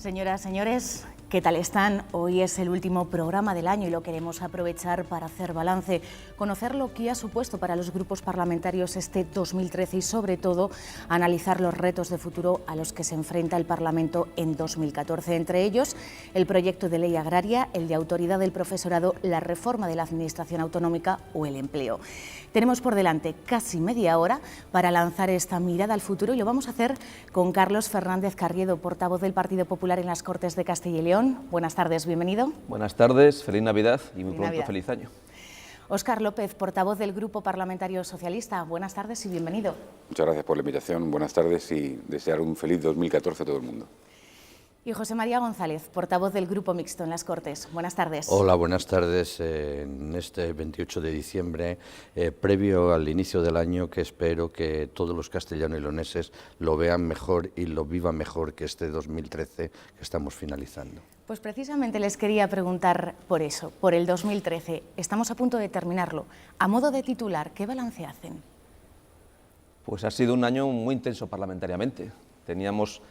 Señoras, señores, ¿qué tal están? Hoy es el último programa del año y lo queremos aprovechar para hacer balance, conocer lo que ha supuesto para los grupos parlamentarios este 2013 y, sobre todo, analizar los retos de futuro a los que se enfrenta el Parlamento en 2014. Entre ellos, el proyecto de ley agraria, el de autoridad del profesorado, la reforma de la Administración autonómica o el empleo. Tenemos por delante casi media hora para lanzar esta mirada al futuro y lo vamos a hacer con Carlos Fernández Carriedo, portavoz del Partido Popular en las Cortes de Castilla y León. Buenas tardes, bienvenido. Buenas tardes, feliz Navidad y muy pronto feliz año. Óscar López, portavoz del Grupo Parlamentario Socialista. Buenas tardes y bienvenido. Muchas gracias por la invitación, buenas tardes y desear un feliz 2014 a todo el mundo. Y José María González, portavoz del Grupo Mixto en las Cortes. Buenas tardes. Hola, buenas tardes. En este 28 de diciembre, previo al inicio del año, que espero que todos los castellanos y leoneses lo vean mejor y lo vivan mejor que este 2013 que estamos finalizando. Pues precisamente les quería preguntar por eso, por el 2013. Estamos a punto de terminarlo. A modo de titular, ¿qué balance hacen? Pues ha sido un año muy intenso parlamentariamente. Teníamos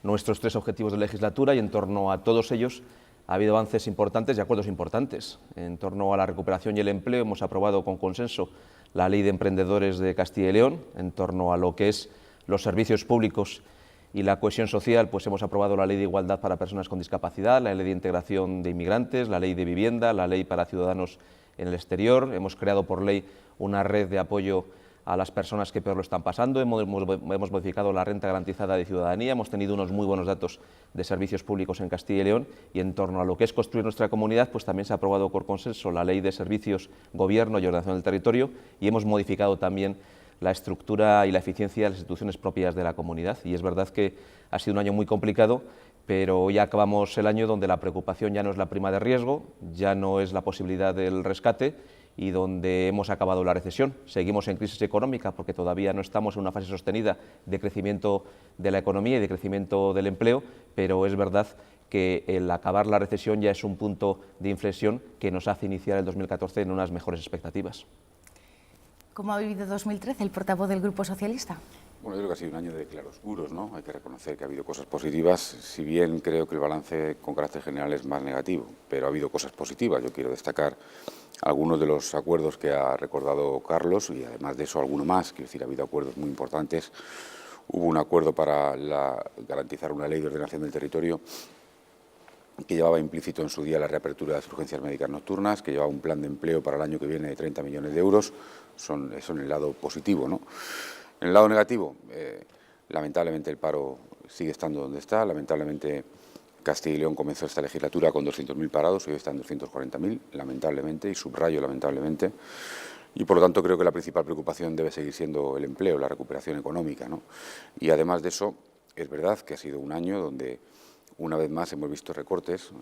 nuestros 3 objetivos de legislatura y en torno a todos ellos ha habido avances importantes y acuerdos importantes. En torno a la recuperación y el empleo hemos aprobado con consenso la Ley de Emprendedores de Castilla y León. En torno a lo que es los servicios públicos y la cohesión social, pues hemos aprobado la Ley de Igualdad para Personas con Discapacidad, la Ley de Integración de Inmigrantes, la Ley de Vivienda, la Ley para Ciudadanos en el Exterior. Hemos creado por ley una red de apoyo a las personas que peor lo están pasando, hemos modificado la renta garantizada de ciudadanía, hemos tenido unos muy buenos datos de servicios públicos en Castilla y León y en torno a lo que es construir nuestra comunidad, pues también se ha aprobado por consenso la Ley de Servicios, Gobierno y Ordenación del Territorio y hemos modificado también la estructura y la eficiencia de las instituciones propias de la comunidad. Y es verdad que ha sido un año muy complicado, pero hoy acabamos el año donde la preocupación ya no es la prima de riesgo, ya no es la posibilidad del rescate, y donde hemos acabado la recesión. Seguimos en crisis económica porque todavía no estamos en una fase sostenida de crecimiento de la economía y de crecimiento del empleo, pero es verdad que el acabar la recesión ya es un punto de inflexión que nos hace iniciar el 2014 en unas mejores expectativas. ¿Cómo ha vivido 2013 el portavoz del Grupo Socialista? Bueno, yo creo que ha sido un año de claroscuros, ¿no? Hay que reconocer que ha habido cosas positivas, si bien creo que el balance con carácter general es más negativo, pero ha habido cosas positivas. Yo quiero destacar algunos de los acuerdos que ha recordado Carlos y además de eso alguno más. Quiero decir, ha habido acuerdos muy importantes. Hubo un acuerdo para garantizar una ley de ordenación del territorio que llevaba implícito en su día la reapertura de las urgencias médicas nocturnas, que llevaba un plan de empleo para el año que viene de 30 millones de euros. Eso en el lado positivo, ¿no? En el lado negativo, lamentablemente el paro sigue estando donde está, lamentablemente Castilla y León comenzó esta legislatura con 200.000 parados, hoy está en 240.000, lamentablemente, y subrayo lamentablemente, y por lo tanto creo que la principal preocupación debe seguir siendo el empleo, la recuperación económica, ¿no? Y además de eso, es verdad que ha sido un año donde una vez más hemos visto recortes,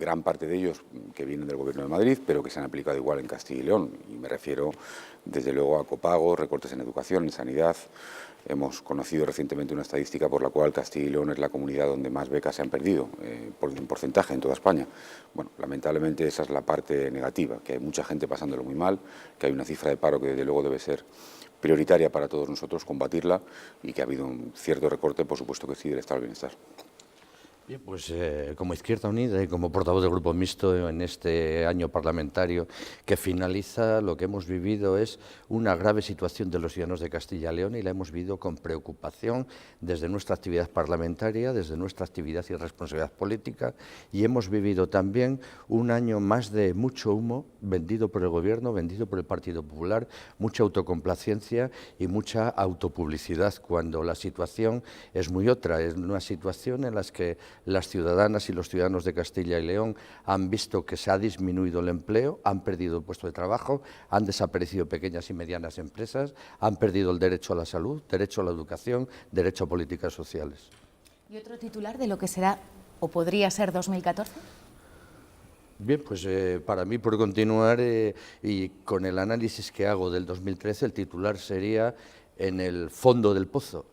gran parte de ellos que vienen del Gobierno de Madrid, pero que se han aplicado igual en Castilla y León. Y me refiero, desde luego, a copagos, recortes en educación, en sanidad. Hemos conocido recientemente una estadística por la cual Castilla y León es la comunidad donde más becas se han perdido, en porcentaje en toda España. Bueno, lamentablemente esa es la parte negativa, que hay mucha gente pasándolo muy mal, que hay una cifra de paro que desde luego debe ser prioritaria para todos nosotros, combatirla, y que ha habido un cierto recorte, por supuesto que sí, del estado del bienestar. Bien, pues como Izquierda Unida y como portavoz del Grupo Mixto en este año parlamentario que finaliza, lo que hemos vivido es una grave situación de los ciudadanos de Castilla y León y la hemos vivido con preocupación desde nuestra actividad parlamentaria, desde nuestra actividad y responsabilidad política, y hemos vivido también un año más de mucho humo vendido por el Gobierno, vendido por el Partido Popular, mucha autocomplacencia y mucha autopublicidad, cuando la situación es muy otra. Es una situación en la que las ciudadanas y los ciudadanos de Castilla y León han visto que se ha disminuido el empleo, han perdido el puesto de trabajo, han desaparecido pequeñas y medianas empresas, han perdido el derecho a la salud, derecho a la educación, derecho a políticas sociales. ¿Y otro titular de lo que será o podría ser 2014? Bien, pues para mí, por continuar y con el análisis que hago del 2013, el titular sería en el fondo del pozo,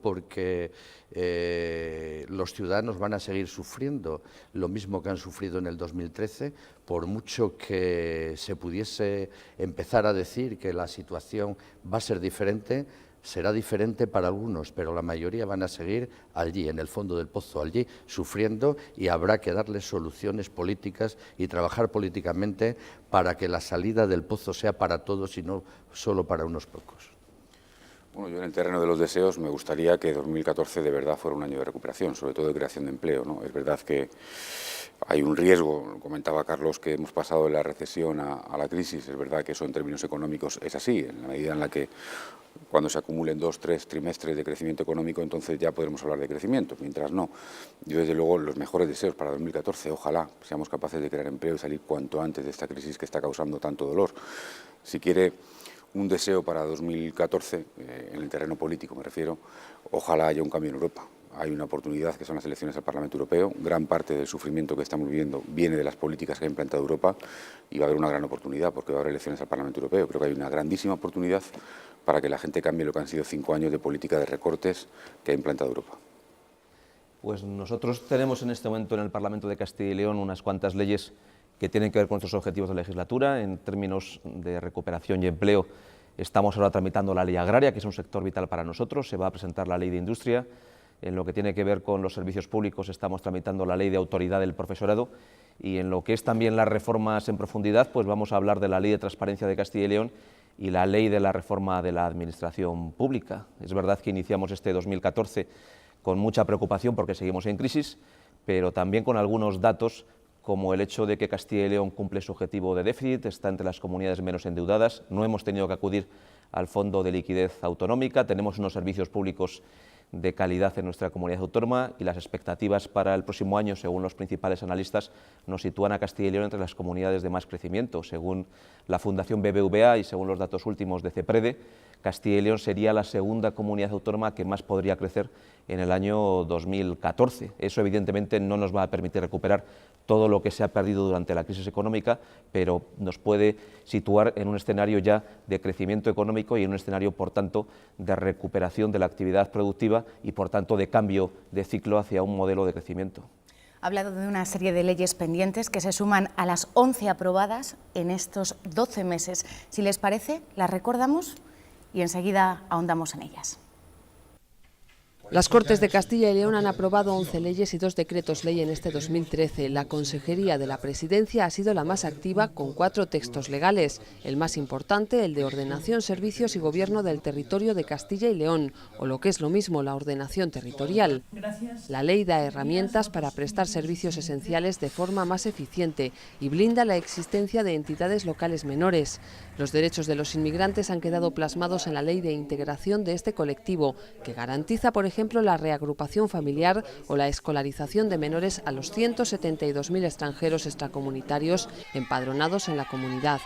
porque los ciudadanos van a seguir sufriendo lo mismo que han sufrido en el 2013, por mucho que se pudiese empezar a decir que la situación va a ser diferente. Será diferente para algunos, pero la mayoría van a seguir allí, en el fondo del pozo, allí, sufriendo, y habrá que darles soluciones políticas y trabajar políticamente para que la salida del pozo sea para todos y no solo para unos pocos. Bueno, yo en el terreno de los deseos me gustaría que 2014 de verdad fuera un año de recuperación, sobre todo de creación de empleo, ¿no? Es verdad que hay un riesgo, comentaba Carlos, que hemos pasado de la recesión a la crisis. Es verdad que eso en términos económicos es así, en la medida en la que cuando se acumulen 2 o 3 trimestres de crecimiento económico, entonces ya podremos hablar de crecimiento, mientras no. Yo desde luego los mejores deseos para 2014, ojalá seamos capaces de crear empleo y salir cuanto antes de esta crisis que está causando tanto dolor. Si quiere un deseo para 2014, en el terreno político me refiero, ojalá haya un cambio en Europa. Hay una oportunidad que son las elecciones al Parlamento Europeo. Gran parte del sufrimiento que estamos viviendo viene de las políticas que ha implantado Europa y va a haber una gran oportunidad porque va a haber elecciones al Parlamento Europeo. Creo que hay una grandísima oportunidad para que la gente cambie lo que han sido 5 años de política de recortes que ha implantado Europa. Pues nosotros tenemos en este momento en el Parlamento de Castilla y León unas cuantas leyes que tienen que ver con nuestros objetivos de legislatura. En términos de recuperación y empleo, estamos ahora tramitando la ley agraria, que es un sector vital para nosotros. Se va a presentar la ley de industria. En lo que tiene que ver con los servicios públicos, estamos tramitando la ley de autoridad del profesorado, y en lo que es también las reformas en profundidad, pues vamos a hablar de la ley de transparencia de Castilla y León y la ley de la reforma de la administración pública. Es verdad que iniciamos este 2014 con mucha preocupación porque seguimos en crisis, pero también con algunos datos como el hecho de que Castilla y León cumple su objetivo de déficit, está entre las comunidades menos endeudadas, no hemos tenido que acudir al Fondo de Liquidez Autonómica, tenemos unos servicios públicos de calidad en nuestra comunidad autónoma y las expectativas para el próximo año, según los principales analistas, nos sitúan a Castilla y León entre las comunidades de más crecimiento. Según la Fundación BBVA y según los datos últimos de CEPREDE, Castilla y León sería la segunda comunidad autónoma que más podría crecer en el año 2014. Eso evidentemente no nos va a permitir recuperar todo lo que se ha perdido durante la crisis económica, pero nos puede situar en un escenario ya de crecimiento económico y en un escenario, por tanto, de recuperación de la actividad productiva y, por tanto, de cambio de ciclo hacia un modelo de crecimiento. Ha hablado de una serie de leyes pendientes que se suman a las 11 aprobadas en estos 12 meses. Si les parece, las recordamos y enseguida ahondamos en ellas. Las Cortes de Castilla y León han aprobado 11 leyes y 2 decretos ley en este 2013. La Consejería de la Presidencia ha sido la más activa, con 4 textos legales. El más importante, el de Ordenación, Servicios y Gobierno del Territorio de Castilla y León, o lo que es lo mismo, la ordenación territorial. La ley da herramientas para prestar servicios esenciales de forma más eficiente y blinda la existencia de entidades locales menores. Los derechos de los inmigrantes han quedado plasmados en la Ley de Integración de este colectivo, que garantiza, por ejemplo, la reagrupación familiar o la escolarización de menores a los 172.000 extranjeros extracomunitarios empadronados en la comunidad.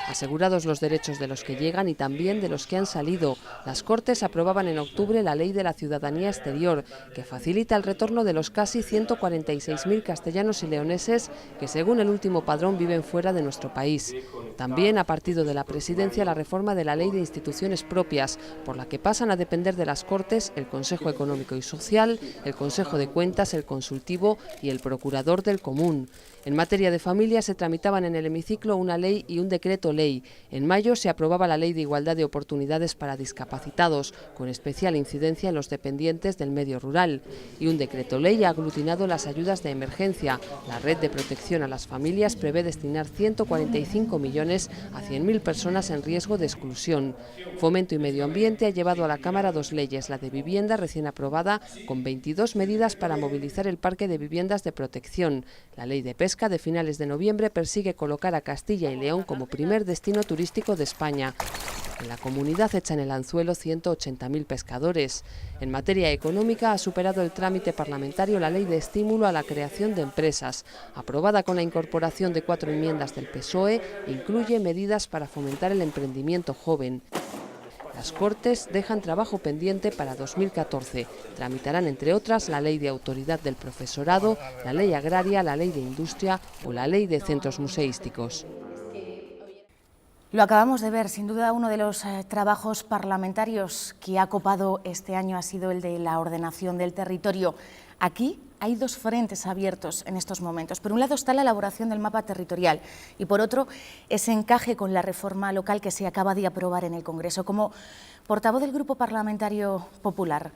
Asegurados los derechos de los que llegan y también de los que han salido, las Cortes aprobaban en octubre la Ley de la Ciudadanía Exterior, que facilita el retorno de los casi 146.000 castellanos y leoneses que, según el último padrón, viven fuera de nuestro país. También ha partido de la Presidencia la reforma de la Ley de Instituciones Propias, por la que pasan a depender de las Cortes el Consejo Económico y Social, el Consejo de Cuentas, el Consultivo y el Procurador del Común. En materia de familia se tramitaban en el hemiciclo una ley y un decreto ley. En mayo se aprobaba la Ley de Igualdad de Oportunidades para Discapacitados, con especial incidencia en los dependientes del medio rural. Y un decreto ley ha aglutinado las ayudas de emergencia. La Red de Protección a las Familias prevé destinar 145 millones a 100.000 personas en riesgo de exclusión. Fomento y Medio Ambiente ha llevado a la Cámara 2 leyes, la de vivienda recién aprobada, con 22 medidas para movilizar el parque de viviendas de protección. La Ley de Pesca de finales de noviembre persigue colocar a Castilla y León como primer destino turístico de España. En la comunidad echan el anzuelo 180.000 pescadores. En materia económica ha superado el trámite parlamentario la Ley de Estímulo a la Creación de Empresas. Aprobada con la incorporación de 4 enmiendas del PSOE, incluye medidas para fomentar el emprendimiento joven. Las Cortes dejan trabajo pendiente para 2014. Tramitarán, entre otras, la Ley de Autoridad del Profesorado, la Ley Agraria, la Ley de Industria o la Ley de Centros Museísticos. Lo acabamos de ver, sin duda uno de los trabajos parlamentarios que ha copado este año ha sido el de la ordenación del territorio. Aquí hay dos frentes abiertos en estos momentos. Por un lado está la elaboración del mapa territorial y por otro ese encaje con la reforma local que se acaba de aprobar en el Congreso. Como portavoz del Grupo Parlamentario Popular,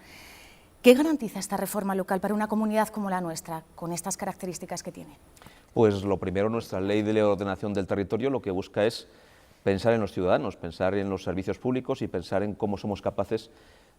¿qué garantiza esta reforma local para una comunidad como la nuestra, con estas características que tiene? Pues lo primero, nuestra ley de ordenación del territorio lo que busca es pensar en los ciudadanos, pensar en los servicios públicos y pensar en cómo somos capaces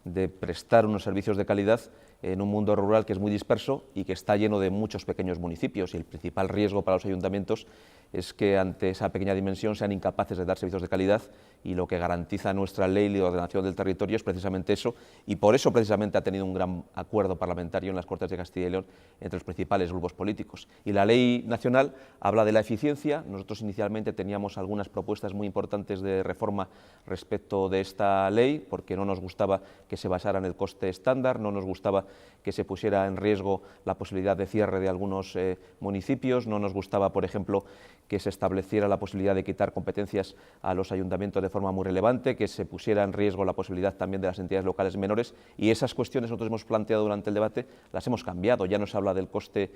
de prestar unos servicios de calidad en un mundo rural que es muy disperso y que está lleno de muchos pequeños municipios, y el principal riesgo para los ayuntamientos es que ante esa pequeña dimensión sean incapaces de dar servicios de calidad, y lo que garantiza nuestra ley de ordenación del territorio es precisamente eso, y por eso precisamente ha tenido un gran acuerdo parlamentario en las Cortes de Castilla y León entre los principales grupos políticos. Y la ley nacional habla de la eficiencia. Nosotros inicialmente teníamos algunas propuestas muy importantes de reforma respecto de esta ley, porque no nos gustaba que se basara en el coste estándar, no nos gustaba que se pusiera en riesgo la posibilidad de cierre de algunos municipios, no nos gustaba, por ejemplo, que se estableciera la posibilidad de quitar competencias a los ayuntamientos de forma muy relevante, que se pusiera en riesgo la posibilidad también de las entidades locales menores, y esas cuestiones nosotros hemos planteado durante el debate, las hemos cambiado. Ya no se habla del coste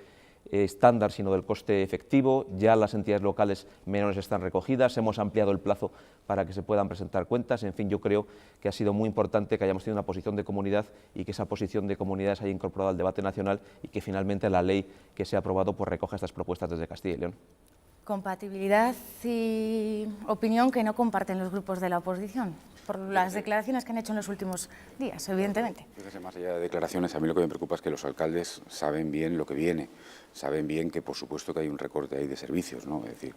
estándar, sino del coste efectivo. Ya las entidades locales menores están recogidas, hemos ampliado el plazo para que se puedan presentar cuentas. En fin, yo creo que ha sido muy importante que hayamos tenido una posición de comunidad y que esa posición de comunidad se haya incorporado al debate nacional y que finalmente la ley que se ha aprobado pues recoja estas propuestas desde Castilla y León. Compatibilidad y opinión que no comparten los grupos de la oposición, por las declaraciones que han hecho en los últimos días, evidentemente. Fíjese, más allá de declaraciones, a mí lo que me preocupa es que los alcaldes saben bien lo que viene, saben bien que por supuesto que hay un recorte ahí de servicios, ¿no? Es decir,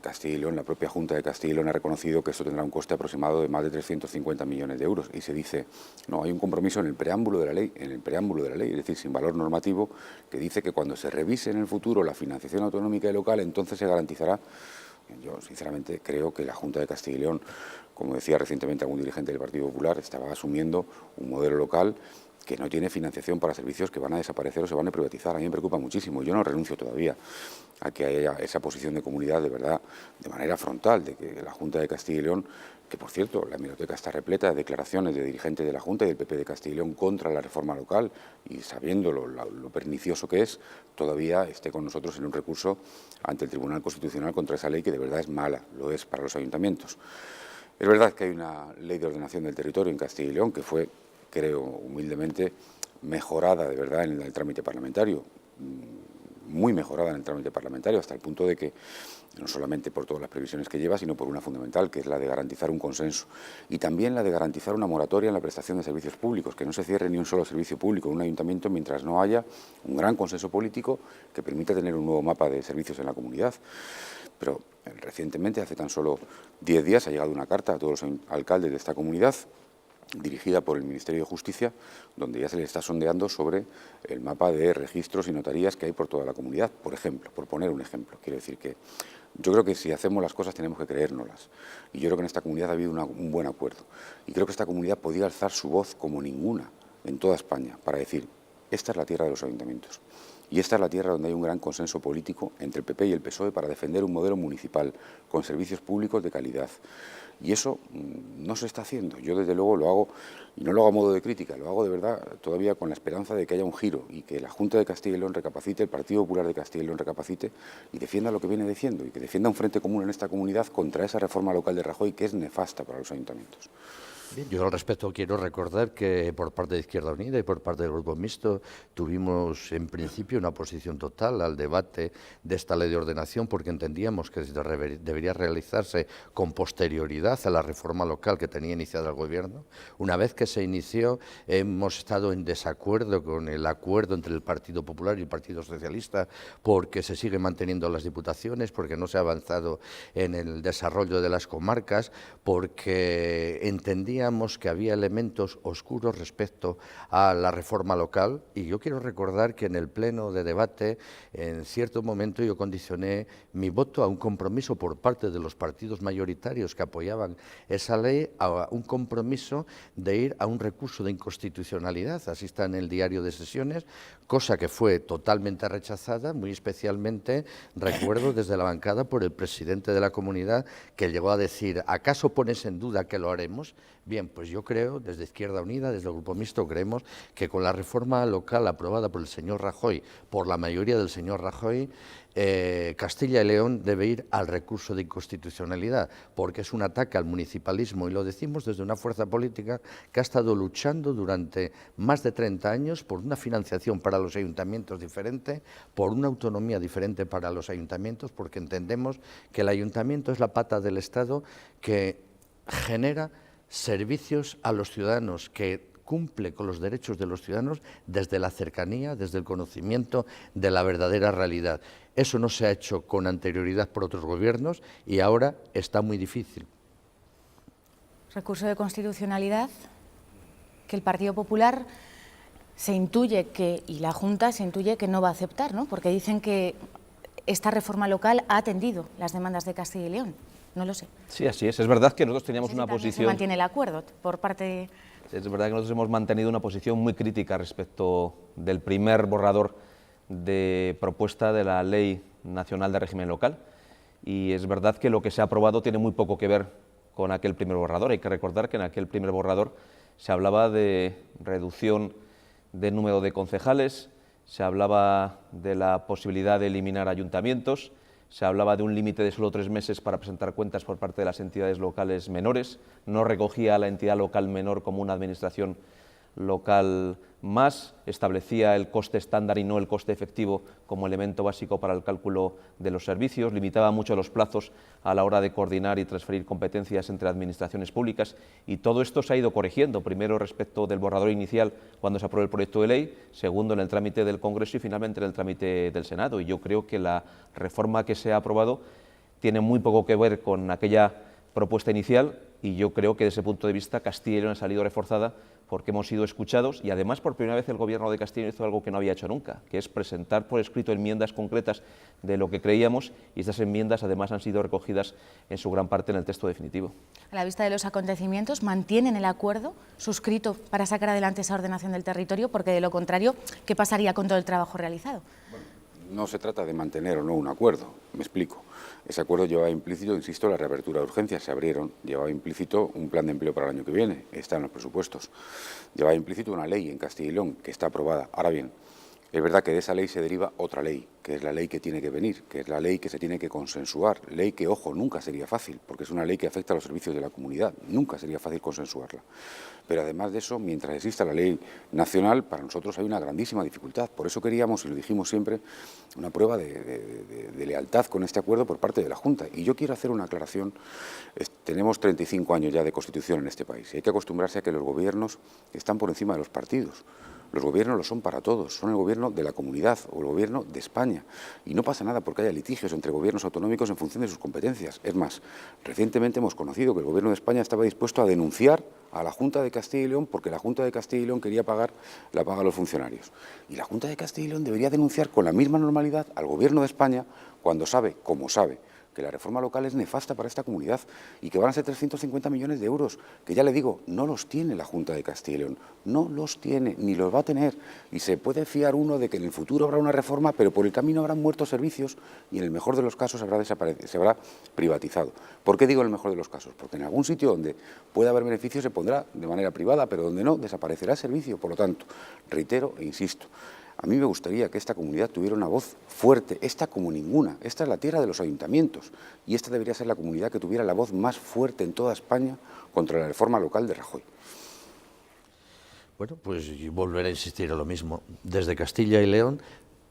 Castilla y León, la propia Junta de Castilla y León ha reconocido que esto tendrá un coste aproximado de más de 350 millones de euros, y se dice, no, hay un compromiso en el preámbulo de la ley, es decir, sin valor normativo, que dice que cuando se revise en el futuro la financiación autonómica y local, entonces se garantizará. Yo sinceramente creo que la Junta de Castilla y León, como decía recientemente algún dirigente del Partido Popular, estaba asumiendo un modelo local que no tiene financiación para servicios que van a desaparecer o se van a privatizar. A mí me preocupa muchísimo. Yo no renuncio todavía a que haya esa posición de comunidad de verdad, de manera frontal, de que la Junta de Castilla y León, que por cierto, la hemeroteca está repleta de declaraciones de dirigentes de la Junta y del PP de Castilla y León contra la reforma local, y sabiendo lo pernicioso que es, todavía esté con nosotros en un recurso ante el Tribunal Constitucional contra esa ley que de verdad es mala, lo es para los ayuntamientos. Es verdad que hay una ley de ordenación del territorio en Castilla y León que fue, creo humildemente, mejorada de verdad en el trámite parlamentario, muy mejorada en el trámite parlamentario, hasta el punto de que, no solamente por todas las previsiones que lleva, sino por una fundamental, que es la de garantizar un consenso, y también la de garantizar una moratoria en la prestación de servicios públicos, que no se cierre ni un solo servicio público en un ayuntamiento mientras no haya un gran consenso político que permita tener un nuevo mapa de servicios en la comunidad. Pero recientemente, hace tan solo 10 días, ha llegado una carta a todos los alcaldes de esta comunidad, dirigida por el Ministerio de Justicia, donde ya se les está sondeando sobre el mapa de registros y notarías que hay por toda la comunidad, por ejemplo, por poner un ejemplo. Quiero decir que yo creo que si hacemos las cosas tenemos que creérnoslas, y yo creo que en esta comunidad ha habido un buen acuerdo, y creo que esta comunidad podía alzar su voz como ninguna en toda España para decir, esta es la tierra de los ayuntamientos. Y esta es la tierra donde hay un gran consenso político entre el PP y el PSOE para defender un modelo municipal con servicios públicos de calidad. Y eso no se está haciendo. Yo desde luego lo hago, y no lo hago a modo de crítica, lo hago de verdad todavía con la esperanza de que haya un giro y que la Junta de Castilla y León recapacite, el Partido Popular de Castilla y León recapacite y defienda lo que viene diciendo, y que defienda un frente común en esta comunidad contra esa reforma local de Rajoy que es nefasta para los ayuntamientos. Bien, yo al respecto quiero recordar que por parte de Izquierda Unida y por parte del Grupo Mixto tuvimos en principio una oposición total al debate de esta ley de ordenación, porque entendíamos que debería realizarse con posterioridad a la reforma local que tenía iniciada el Gobierno. Una vez que se inició, hemos estado en desacuerdo con el acuerdo entre el Partido Popular y el Partido Socialista, porque se siguen manteniendo las diputaciones, porque no se ha avanzado en el desarrollo de las comarcas, porque entendíamos veíamos que había elementos oscuros respecto a la reforma local, y yo quiero recordar que en el pleno de debate, en cierto momento yo condicioné mi voto a un compromiso por parte de los partidos mayoritarios que apoyaban esa ley, a un compromiso de ir a un recurso de inconstitucionalidad, así está en el diario de sesiones, cosa que fue totalmente rechazada, muy especialmente, recuerdo, desde la bancada por el presidente de la comunidad, que llegó a decir: ¿acaso pones en duda que lo haremos? Bien, pues yo creo, desde Izquierda Unida, desde el Grupo Mixto, creemos que con la reforma local aprobada por el señor Rajoy, por la mayoría del señor Rajoy, Castilla y León debe ir al recurso de inconstitucionalidad, porque es un ataque al municipalismo, y lo decimos desde una fuerza política que ha estado luchando durante más de 30 años por una financiación para los ayuntamientos diferente, por una autonomía diferente para los ayuntamientos, porque entendemos que el ayuntamiento es la pata del Estado que genera servicios a los ciudadanos, que cumple con los derechos de los ciudadanos desde la cercanía, desde el conocimiento de la verdadera realidad. Eso no se ha hecho con anterioridad por otros gobiernos y ahora está muy difícil. Recurso de constitucionalidad que el Partido Popular se intuye que, y la Junta se intuye que no va a aceptar, ¿no? Porque dicen que esta reforma local ha atendido las demandas de Castilla y León. No lo sé. Sí, así es. Es verdad que nosotros teníamos una posición... Se mantiene el acuerdo por parte de... Es verdad que nosotros hemos mantenido una posición muy crítica respecto del primer borrador de propuesta de la Ley Nacional de Régimen Local, y es verdad que lo que se ha aprobado tiene muy poco que ver con aquel primer borrador. Hay que recordar que en aquel primer borrador se hablaba de reducción del número de concejales, se hablaba de la posibilidad de eliminar ayuntamientos, se hablaba de un límite de solo 3 meses para presentar cuentas por parte de las entidades locales menores, no recogía a la entidad local menor como una administración local más, establecía el coste estándar y no el coste efectivo como elemento básico para el cálculo de los servicios, limitaba mucho los plazos a la hora de coordinar y transferir competencias entre administraciones públicas, y todo esto se ha ido corrigiendo, primero respecto del borrador inicial cuando se aprobó el proyecto de ley, segundo en el trámite del Congreso y finalmente en el trámite del Senado. Y yo creo que la reforma que se ha aprobado tiene muy poco que ver con aquella propuesta inicial, y yo creo que desde ese punto de vista Castilla y León ha salido reforzada porque hemos sido escuchados, y además por primera vez el Gobierno de Castilla y León hizo algo que no había hecho nunca, que es presentar por escrito enmiendas concretas de lo que creíamos, y estas enmiendas además han sido recogidas en su gran parte en el texto definitivo. A la vista de los acontecimientos, ¿mantienen el acuerdo suscrito para sacar adelante esa ordenación del territorio? Porque de lo contrario, ¿qué pasaría con todo el trabajo realizado? No se trata de mantener o no un acuerdo, me explico. Ese acuerdo llevaba implícito, insisto, la reapertura de urgencias, se abrieron, llevaba implícito un plan de empleo para el año que viene, está en los presupuestos, llevaba implícito una ley en Castilla y León que está aprobada. Ahora bien, es verdad que de esa ley se deriva otra ley, que es la ley que tiene que venir, que es la ley que se tiene que consensuar, ley que, ojo, nunca sería fácil, porque es una ley que afecta a los servicios de la comunidad, nunca sería fácil consensuarla. Pero además de eso, mientras exista la ley nacional, para nosotros hay una grandísima dificultad. Por eso queríamos, y lo dijimos siempre, una prueba de lealtad con este acuerdo por parte de la Junta. Y yo quiero hacer una aclaración. Tenemos 35 años ya de Constitución en este país y hay que acostumbrarse a que los gobiernos están por encima de los partidos. Los gobiernos lo son para todos, son el gobierno de la comunidad o el gobierno de España. Y no pasa nada porque haya litigios entre gobiernos autonómicos en función de sus competencias. Es más, recientemente hemos conocido que el gobierno de España estaba dispuesto a denunciar a la Junta de Castilla y León porque la Junta de Castilla y León quería pagar la paga a los funcionarios. Y la Junta de Castilla y León debería denunciar con la misma normalidad al gobierno de España cuando sabe, como sabe, que la reforma local es nefasta para esta comunidad y que van a ser 350 millones de euros, que ya le digo, no los tiene la Junta de Castilla y León, no los tiene, ni los va a tener, y se puede fiar uno de que en el futuro habrá una reforma, pero por el camino habrán muerto servicios y en el mejor de los casos se habrá privatizado. ¿Por qué digo en el mejor de los casos? Porque en algún sitio donde pueda haber beneficios se pondrá de manera privada, pero donde no, desaparecerá el servicio. Por lo tanto, reitero e insisto, a mí me gustaría que esta comunidad tuviera una voz fuerte, esta como ninguna. Esta es la tierra de los ayuntamientos y esta debería ser la comunidad que tuviera la voz más fuerte en toda España contra la reforma local de Rajoy. Bueno, pues volveré a insistir en lo mismo. Desde Castilla y León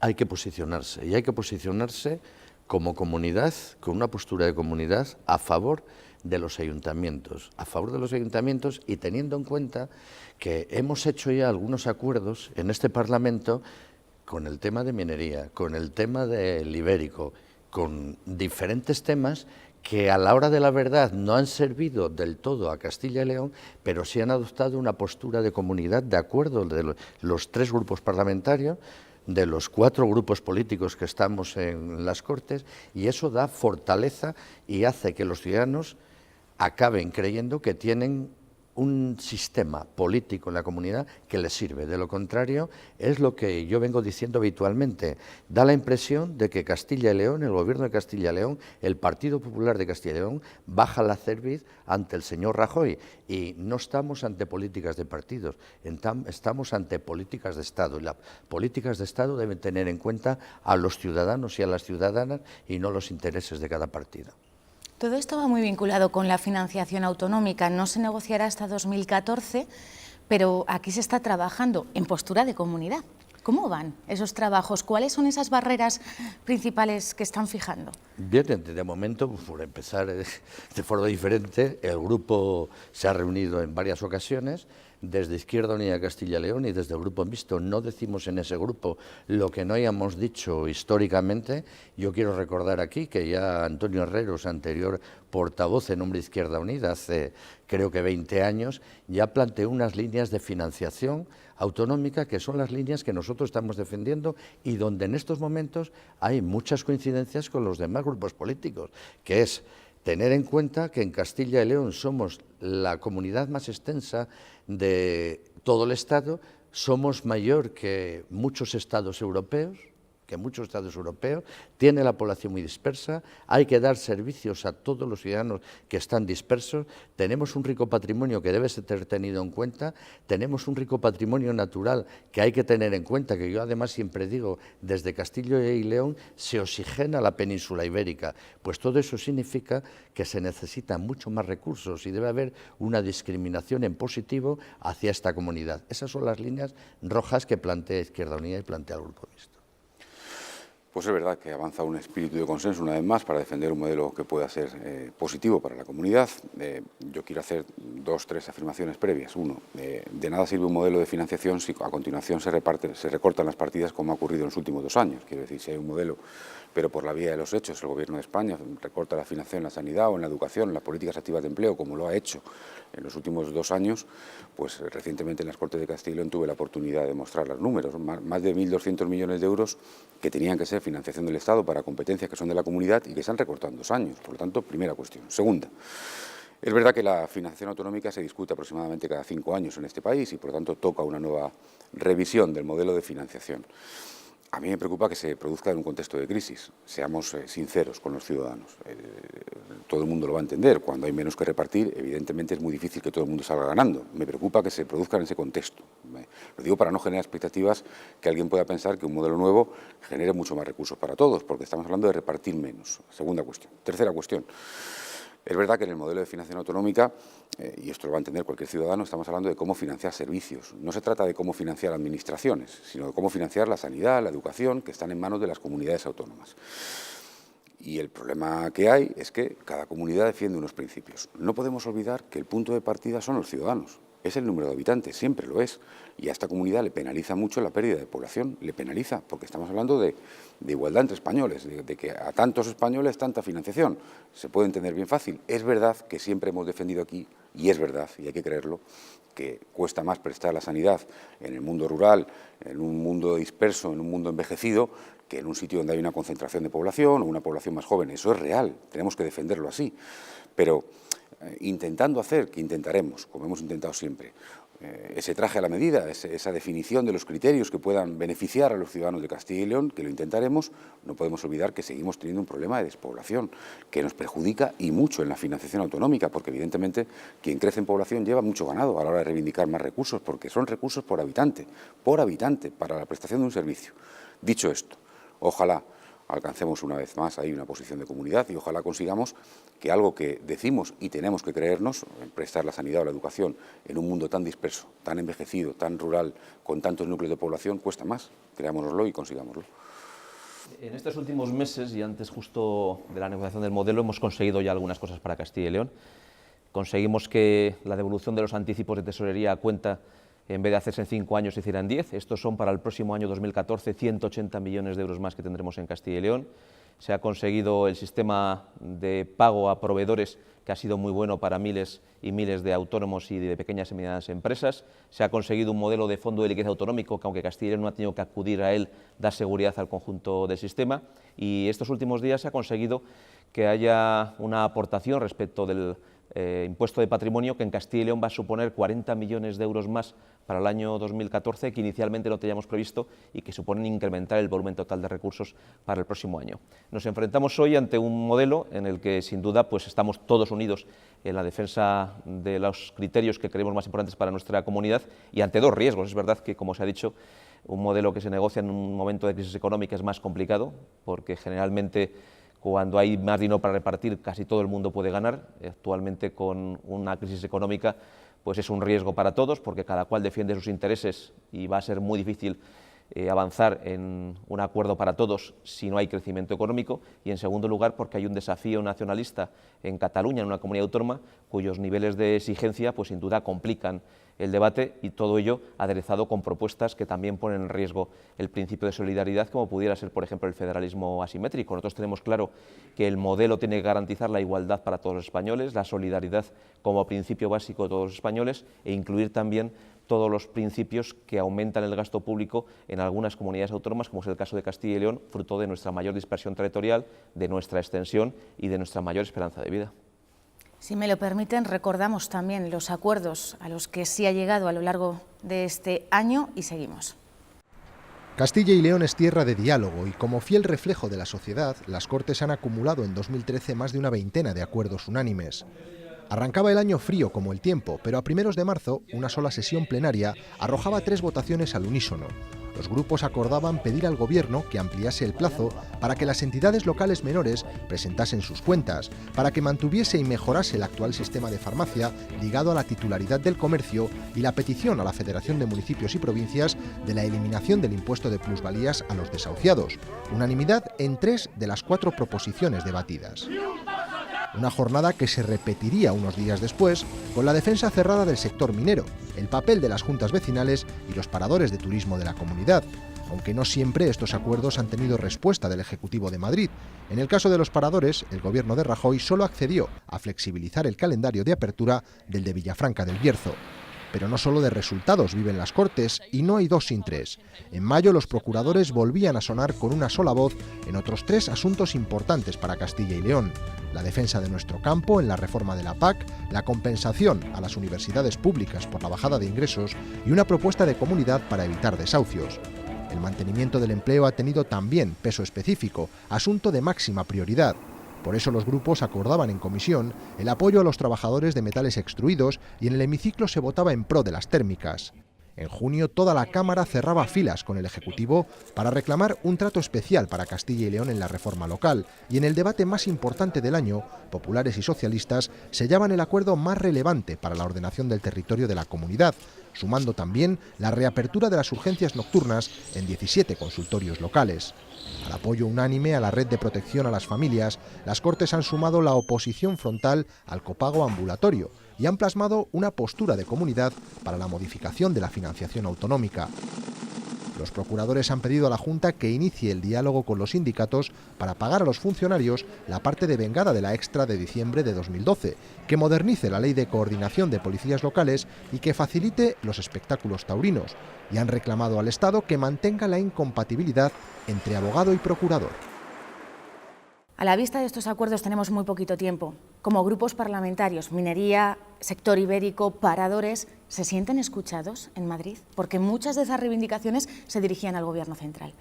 hay que posicionarse, y hay que posicionarse como comunidad, con una postura de comunidad a favor de los ayuntamientos, y teniendo en cuenta que hemos hecho ya algunos acuerdos en este Parlamento con el tema de minería, con el tema del ibérico, con diferentes temas que a la hora de la verdad no han servido del todo a Castilla y León, pero sí han adoptado una postura de comunidad de acuerdo de los 3 grupos parlamentarios, de los 4 grupos políticos que estamos en las Cortes, y eso da fortaleza y hace que los ciudadanos acaben creyendo que tienen un sistema político en la comunidad que les sirve. De lo contrario, es lo que yo vengo diciendo habitualmente. Da la impresión de que Castilla y León, el gobierno de Castilla y León, el Partido Popular de Castilla y León, baja la cerviz ante el señor Rajoy. Y no estamos ante políticas de partidos, estamos ante políticas de Estado. Y las políticas de Estado deben tener en cuenta a los ciudadanos y a las ciudadanas y no los intereses de cada partido. Todo esto va muy vinculado con la financiación autonómica. No se negociará hasta 2014, pero aquí se está trabajando en postura de comunidad. ¿Cómo van esos trabajos? ¿Cuáles son esas barreras principales que están fijando? Bien, de momento, por empezar de forma diferente, el grupo se ha reunido en varias ocasiones. Desde Izquierda Unida Castilla y León y desde el Grupo Mixto no decimos en ese grupo lo que no hayamos dicho históricamente. Yo quiero recordar aquí que ya Antonio Herreros, anterior portavoz en nombre de Izquierda Unida, hace creo que 20 años, ya planteó unas líneas de financiación autonómica que son las líneas que nosotros estamos defendiendo y donde en estos momentos hay muchas coincidencias con los demás grupos políticos, que es tener en cuenta que en Castilla y León somos la comunidad más extensa de todo el Estado, somos mayor que muchos estados europeos, tiene la población muy dispersa, hay que dar servicios a todos los ciudadanos que están dispersos, tenemos un rico patrimonio que debe ser tenido en cuenta, tenemos un rico patrimonio natural que hay que tener en cuenta, que yo además siempre digo, desde Castilla y León se oxigena la península ibérica, pues todo eso significa que se necesitan mucho más recursos y debe haber una discriminación en positivo hacia esta comunidad. Esas son las líneas rojas que plantea Izquierda Unida y plantea el Grupo Mixto. Pues es verdad que avanza un espíritu de consenso una vez más para defender un modelo que pueda ser positivo para la comunidad. Yo quiero hacer 2 o 3 afirmaciones previas. Uno, de nada sirve un modelo de financiación si a continuación se recortan las partidas como ha ocurrido en los últimos 2 años. Quiero decir, si hay un modelo, pero por la vía de los hechos, el Gobierno de España recorta la financiación en la sanidad o en la educación, en las políticas activas de empleo, como lo ha hecho en los últimos 2 años, pues recientemente en las Cortes de Castilla y León tuve la oportunidad de mostrar los números, más de 1.200 millones de euros que tenían que ser financiación del Estado para competencias que son de la comunidad y que se han recortado en 2 años. Por lo tanto, primera cuestión. Segunda, es verdad que la financiación autonómica se discute aproximadamente cada 5 años en este país y, por lo tanto, toca una nueva revisión del modelo de financiación. A mí me preocupa que se produzca en un contexto de crisis. Seamos sinceros con los ciudadanos. Todo el mundo lo va a entender. Cuando hay menos que repartir, evidentemente es muy difícil que todo el mundo salga ganando. Me preocupa que se produzca en ese contexto. Lo digo para no generar expectativas que alguien pueda pensar que un modelo nuevo genere mucho más recursos para todos, porque estamos hablando de repartir menos. Segunda cuestión. Tercera cuestión. Es verdad que en el modelo de financiación autonómica, y esto lo va a entender cualquier ciudadano, estamos hablando de cómo financiar servicios. No se trata de cómo financiar administraciones, sino de cómo financiar la sanidad, la educación, que están en manos de las comunidades autónomas. Y el problema que hay es que cada comunidad defiende unos principios. No podemos olvidar que el punto de partida son los ciudadanos. Es el número de habitantes, siempre lo es. Y a esta comunidad le penaliza mucho la pérdida de población, le penaliza, porque estamos hablando de igualdad entre españoles, de que a tantos españoles tanta financiación. Se puede entender bien fácil. Es verdad que siempre hemos defendido aquí, y es verdad, y hay que creerlo, que cuesta más prestar la sanidad en el mundo rural, en un mundo disperso, en un mundo envejecido, que en un sitio donde hay una concentración de población o una población más joven. Eso es real, tenemos que defenderlo así. Pero intentando hacer, que intentaremos, como hemos intentado siempre, ese traje a la medida, esa definición de los criterios que puedan beneficiar a los ciudadanos de Castilla y León, que lo intentaremos, no podemos olvidar que seguimos teniendo un problema de despoblación, que nos perjudica y mucho en la financiación autonómica, porque evidentemente quien crece en población lleva mucho ganado a la hora de reivindicar más recursos, porque son recursos por habitante, para la prestación de un servicio. Dicho esto, ojalá alcancemos una vez más ahí una posición de comunidad y ojalá consigamos que algo que decimos y tenemos que creernos, prestar la sanidad o la educación en un mundo tan disperso, tan envejecido, tan rural, con tantos núcleos de población, cuesta más. Creámonoslo y consigámoslo. En estos últimos meses y antes justo de la negociación del modelo hemos conseguido ya algunas cosas para Castilla y León. Conseguimos que la devolución de los anticipos de tesorería a cuenta, en vez de hacerse en 5 años, se hicieran 10. Estos son para el próximo año 2014 180 millones de euros más que tendremos en Castilla y León. se ha conseguido el sistema de pago a proveedores, que ha sido muy bueno para miles y miles de autónomos y de pequeñas y medianas empresas. Se ha conseguido un modelo de fondo de liquidez autonómico que, aunque Castilla y León no ha tenido que acudir a él, da seguridad al conjunto del sistema. Y estos últimos días se ha conseguido que haya una aportación respecto del impuesto de patrimonio, que en Castilla y León va a suponer 40 millones de euros más para el año 2014, que inicialmente no teníamos previsto y que suponen incrementar el volumen total de recursos para el próximo año. Nos enfrentamos hoy ante un modelo en el que, sin duda, pues estamos todos unidos en la defensa de los criterios que creemos más importantes para nuestra comunidad y ante dos riesgos. Es verdad que, como se ha dicho, un modelo que se negocia en un momento de crisis económica es más complicado, porque generalmente cuando hay más dinero para repartir, casi todo el mundo puede ganar. Actualmente, con una crisis económica, pues es un riesgo para todos, porque cada cual defiende sus intereses y va a ser muy difícil avanzar en un acuerdo para todos si no hay crecimiento económico. Y, en segundo lugar, porque hay un desafío nacionalista en Cataluña, en una comunidad autónoma, cuyos niveles de exigencia, pues sin duda, complican el debate, y todo ello aderezado con propuestas que también ponen en riesgo el principio de solidaridad, como pudiera ser, por ejemplo, el federalismo asimétrico. Nosotros tenemos claro que el modelo tiene que garantizar la igualdad para todos los españoles, la solidaridad como principio básico de todos los españoles, e incluir también todos los principios que aumentan el gasto público en algunas comunidades autónomas, como es el caso de Castilla y León, fruto de nuestra mayor dispersión territorial, de nuestra extensión y de nuestra mayor esperanza de vida. Si me lo permiten, recordamos también los acuerdos a los que sí ha llegado a lo largo de este año y seguimos. Castilla y León es tierra de diálogo y, como fiel reflejo de la sociedad, las Cortes han acumulado en 2013 más de una veintena de acuerdos unánimes. Arrancaba el año frío como el tiempo, pero a primeros de marzo, una sola sesión plenaria arrojaba 3 votaciones al unísono. Los grupos acordaban pedir al Gobierno que ampliase el plazo para que las entidades locales menores presentasen sus cuentas, para que mantuviese y mejorase el actual sistema de farmacia ligado a la titularidad del comercio, y la petición a la Federación de Municipios y Provincias de la eliminación del impuesto de plusvalías a los desahuciados. Unanimidad en 3 de las 4 proposiciones debatidas. Una jornada que se repetiría unos días después con la defensa cerrada del sector minero, el papel de las juntas vecinales y los paradores de turismo de la comunidad, aunque no siempre estos acuerdos han tenido respuesta del Ejecutivo de Madrid. En el caso de los paradores, el Gobierno de Rajoy solo accedió a flexibilizar el calendario de apertura del de Villafranca del Bierzo. Pero no solo de resultados viven las Cortes, y no hay 2 sin 3. En mayo los procuradores volvían a sonar con una sola voz en otros 3 asuntos importantes para Castilla y León: la defensa de nuestro campo en la reforma de la PAC, la compensación a las universidades públicas por la bajada de ingresos y una propuesta de comunidad para evitar desahucios. El mantenimiento del empleo ha tenido también peso específico, asunto de máxima prioridad. Por eso los grupos acordaban en comisión el apoyo a los trabajadores de metales extruidos, y en el hemiciclo se votaba en pro de las térmicas. En junio toda la Cámara cerraba filas con el Ejecutivo para reclamar un trato especial para Castilla y León en la reforma local, y en el debate más importante del año, populares y socialistas sellaban el acuerdo más relevante para la ordenación del territorio de la comunidad, sumando también la reapertura de las urgencias nocturnas en 17 consultorios locales. Al apoyo unánime a la red de protección a las familias, las Cortes han sumado la oposición frontal al copago ambulatorio y han plasmado una postura de comunidad para la modificación de la financiación autonómica. Los procuradores han pedido a la Junta que inicie el diálogo con los sindicatos para pagar a los funcionarios la parte devengada de la extra de diciembre de 2012, que modernice la ley de coordinación de policías locales y que facilite los espectáculos taurinos, y han reclamado al Estado que mantenga la incompatibilidad entre abogado y procurador. A la vista de estos acuerdos tenemos muy poquito tiempo. Como grupos parlamentarios, minería, sector ibérico, paradores, ¿se sienten escuchados en Madrid? Porque muchas de esas reivindicaciones se dirigían al Gobierno central.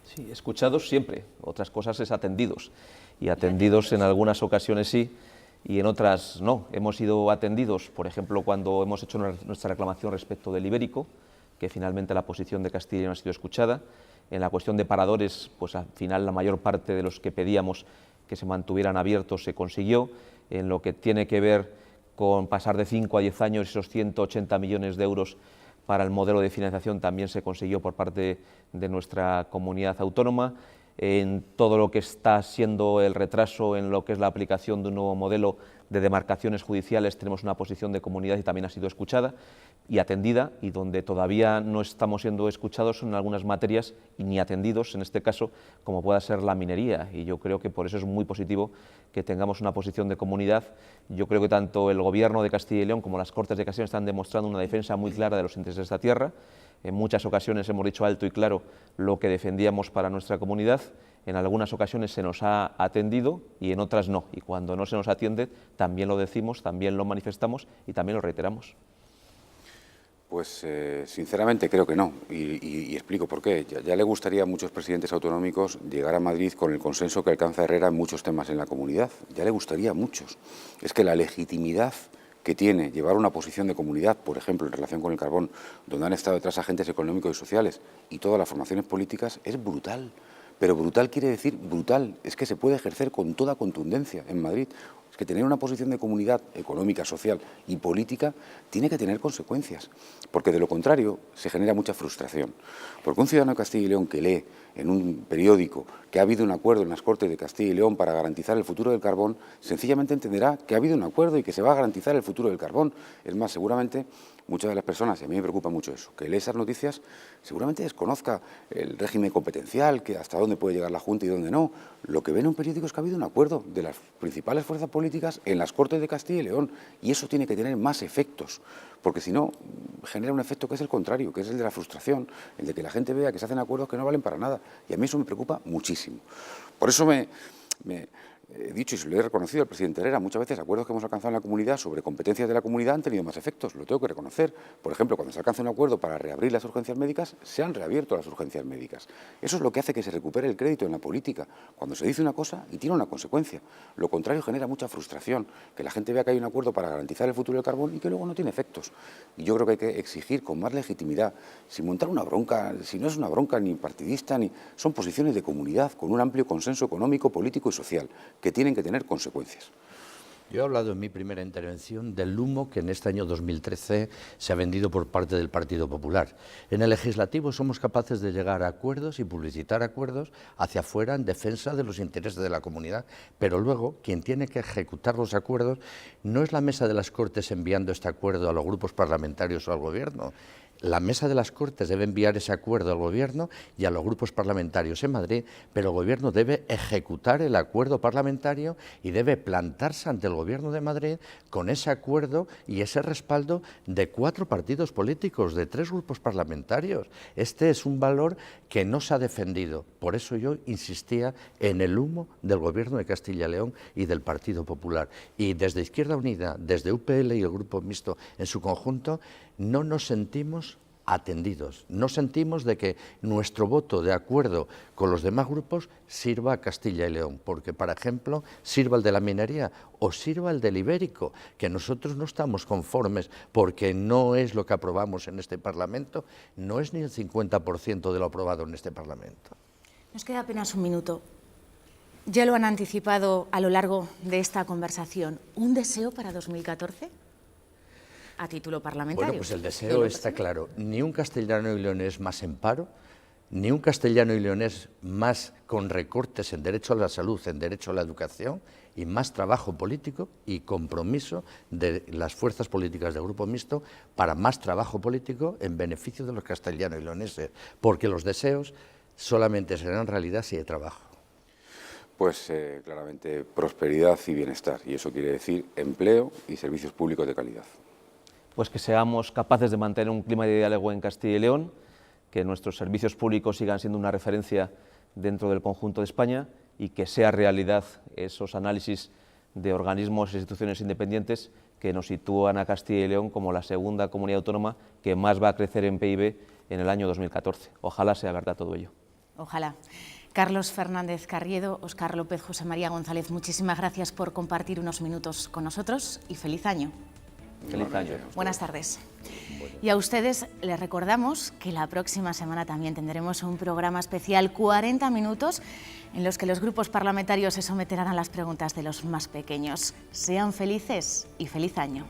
Sí, escuchados siempre, otras cosas es atendidos. Y atendidos en algunas ocasiones sí, y en otras no. Hemos sido atendidos, por ejemplo, cuando hemos hecho nuestra reclamación respecto del ibérico, que finalmente la posición de Castilla y León ha sido escuchada. En la cuestión de paradores, pues al final la mayor parte de los que pedíamos que se mantuvieran abiertos se consiguió. En lo que tiene que ver con pasar de 5 a 10 años, esos 180 millones de euros para el modelo de financiación también se consiguió por parte de nuestra comunidad autónoma. En todo lo que está siendo el retraso en lo que es la aplicación de un nuevo modelo de demarcaciones judiciales tenemos una posición de comunidad y también ha sido escuchada, y atendida, y donde todavía no estamos siendo escuchados en algunas materias y ni atendidos, en este caso, como pueda ser la minería. Y yo creo que por eso es muy positivo que tengamos una posición de comunidad. Yo creo que tanto el Gobierno de Castilla y León como las Cortes de Castillación están demostrando una defensa muy clara de los intereses de esta tierra. En muchas ocasiones hemos dicho alto y claro lo que defendíamos para nuestra comunidad. En algunas ocasiones se nos ha atendido y en otras no. Y cuando no se nos atiende, también lo decimos, también lo manifestamos y también lo reiteramos. Pues sinceramente creo que no, y explico por qué. Ya le gustaría a muchos presidentes autonómicos llegar a Madrid con el consenso que alcanza Herrera en muchos temas en la comunidad. Ya le gustaría a muchos. Es que la legitimidad que tiene llevar una posición de comunidad, por ejemplo, en relación con el carbón, donde han estado detrás agentes económicos y sociales y todas las formaciones políticas, es brutal. Pero brutal quiere decir brutal, es que se puede ejercer con toda contundencia en Madrid. Es que tener una posición de comunidad económica, social y política tiene que tener consecuencias, porque de lo contrario se genera mucha frustración. Porque un ciudadano de Castilla y León que lee en un periódico que ha habido un acuerdo en las Cortes de Castilla y León para garantizar el futuro del carbón, sencillamente entenderá que ha habido un acuerdo y que se va a garantizar el futuro del carbón. Es más, seguramente muchas de las personas, y a mí me preocupa mucho eso, que lee esas noticias, seguramente desconozca el régimen competencial, que hasta dónde puede llegar la Junta y dónde no. Lo que ve en un periódico es que ha habido un acuerdo de las principales fuerzas políticas en las Cortes de Castilla y León, y eso tiene que tener más efectos, porque si no, genera un efecto que es el contrario, que es el de la frustración, el de que la gente vea que se hacen acuerdos que no valen para nada, y a mí eso me preocupa muchísimo. Por eso me he dicho y se lo he reconocido al presidente Herrera, muchas veces acuerdos que hemos alcanzado en la comunidad sobre competencias de la comunidad han tenido más efectos, lo tengo que reconocer. Por ejemplo, cuando se alcanza un acuerdo para reabrir las urgencias médicas, se han reabierto las urgencias médicas. Eso es lo que hace que se recupere el crédito en la política, cuando se dice una cosa y tiene una consecuencia. Lo contrario genera mucha frustración, que la gente vea que hay un acuerdo para garantizar el futuro del carbón y que luego no tiene efectos. Y yo creo que hay que exigir con más legitimidad, sin montar una bronca, si no es una bronca ni partidista, son posiciones de comunidad con un amplio consenso económico, político y social, que tienen que tener consecuencias. Yo he hablado en mi primera intervención del humo que en este año 2013 se ha vendido por parte del Partido Popular. En el legislativo somos capaces de llegar a acuerdos y publicitar acuerdos hacia afuera en defensa de los intereses de la comunidad, pero luego quien tiene que ejecutar los acuerdos no es la mesa de las Cortes enviando este acuerdo a los grupos parlamentarios o al Gobierno. La mesa de las Cortes debe enviar ese acuerdo al Gobierno y a los grupos parlamentarios en Madrid, pero el Gobierno debe ejecutar el acuerdo parlamentario y debe plantarse ante el Gobierno de Madrid con ese acuerdo y ese respaldo de 4 partidos políticos, de 3 grupos parlamentarios. Este es un valor que no se ha defendido. Por eso yo insistía en el humo del Gobierno de Castilla y León y del Partido Popular. Y desde Izquierda Unida, desde UPL y el Grupo Mixto en su conjunto, no nos sentimos atendidos, no sentimos de que nuestro voto de acuerdo con los demás grupos sirva a Castilla y León, porque, por ejemplo, sirva el de la minería o sirva el del ibérico, que nosotros no estamos conformes porque no es lo que aprobamos en este Parlamento, no es ni el 50% de lo aprobado en este Parlamento. Nos queda apenas un minuto. Ya lo han anticipado a lo largo de esta conversación. ¿Un deseo para 2014? A título parlamentario. Bueno, pues el deseo está claro. Ni un castellano y leonés más en paro, ni un castellano y leonés más con recortes en derecho a la salud, en derecho a la educación, y más trabajo político y compromiso de las fuerzas políticas del Grupo Mixto para más trabajo político en beneficio de los castellanos y leoneses, porque los deseos solamente serán realidad si hay trabajo. Pues claramente prosperidad y bienestar, y eso quiere decir empleo y servicios públicos de calidad. Pues que seamos capaces de mantener un clima de diálogo en Castilla y León, que nuestros servicios públicos sigan siendo una referencia dentro del conjunto de España y que sea realidad esos análisis de organismos e instituciones independientes que nos sitúan a Castilla y León como la segunda comunidad autónoma que más va a crecer en PIB en el año 2014. Ojalá sea verdad todo ello. Ojalá. Carlos Fernández Carriedo, Óscar López, José María González, muchísimas gracias por compartir unos minutos con nosotros y feliz año. Feliz año. Buenas tardes. Y a ustedes les recordamos que la próxima semana también tendremos un programa especial, 40 minutos, en los que los grupos parlamentarios se someterán a las preguntas de los más pequeños. Sean felices y feliz año.